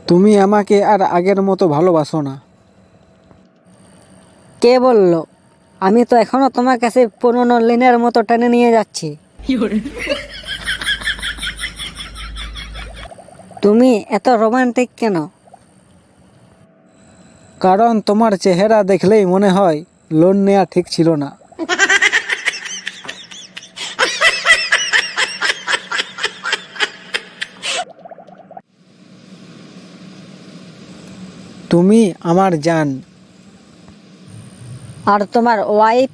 তুমি আমাকে আর আগের মতো ভালোবাসো না। কে বলল? আমি তো এখনো তোমার কাছে পুরনো লিনের মতো টেনে নিয়ে যাচ্ছি। তুমি এত রোমান্টিক কেন? কারণ তোমার চেহারা দেখলেই মনে হয় লোন নেওয়া ঠিক ছিল না। তুমি আমার জান। আর তোমার ওয়াইফ?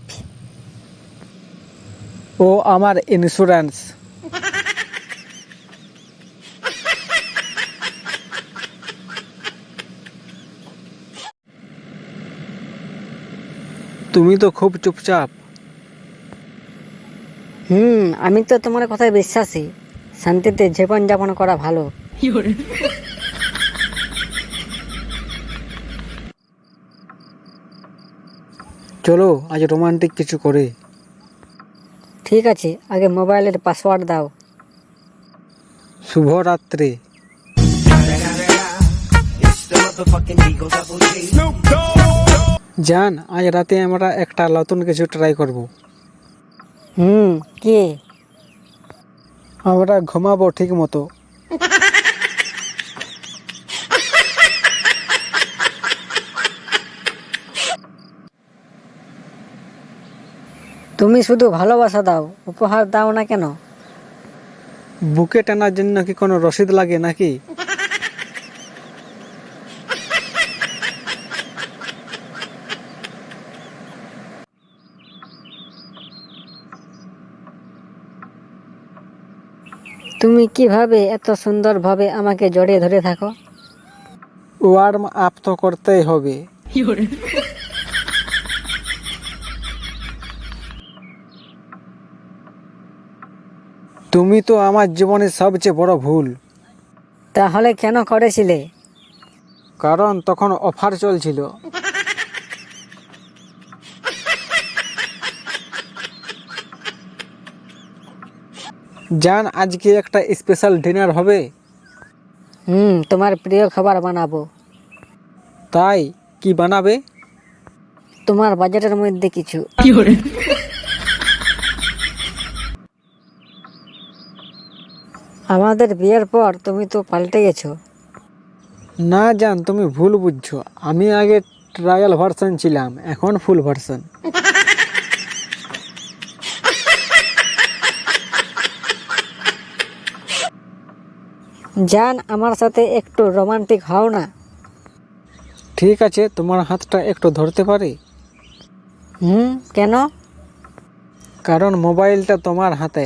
ও আমার ইন্স্যুরেন্স। তুমি তো খুব চুপচাপ। আমি তো তোমার কথায় বিশ্বাসী। শান্তিতে জীবন যাপন করা ভালো। চলো আজ রোমান্টিক কিছু করে। ঠিক আছে, আগে মোবাইলের পাসওয়ার্ড দাও। শুভরাত্রি। জান, আজ রাতে আমরা একটা নতুন কিছু ট্রাই করব। কি? আমরা ঘুমাবো ঠিক মতো। তুমি শুধু ভালোবাসা দাও, উপহার দাও না কেন? বুকে টানার জন্য কি কোনো রসিদ লাগে নাকি? তুমি কিভাবে এত সুন্দরভাবে আমাকে জড়িয়ে ধরে থাকো? ওয়ার্ম আপ তো করতেই হবে। তুমি তো আমার জীবনের সবচেয়ে বড় ভুল। তাহলে কেন করেছিলে? কারণ তখন অফার চলছিল। জান, আজকে একটা স্পেশাল ডিনার হবে। তোমার প্রিয় খাবার বানাবো। তাই কি বানাবে? তোমার বাজেটের মধ্যে কিছু। আমাদের বিয়ের পর তুমি তো পাল্টে গেছো। না জান, তুমি ভুল বুঝছো। আমি আগে ট্রায়াল ভার্সন ছিলাম, এখন ফুল ভার্সন। জান, আমার সাথে একটু রোমান্টিক হও না। ঠিক আছে, তোমার হাতটা একটু ধরতে পারি? কেন? কারণ মোবাইলটা তোমার হাতে।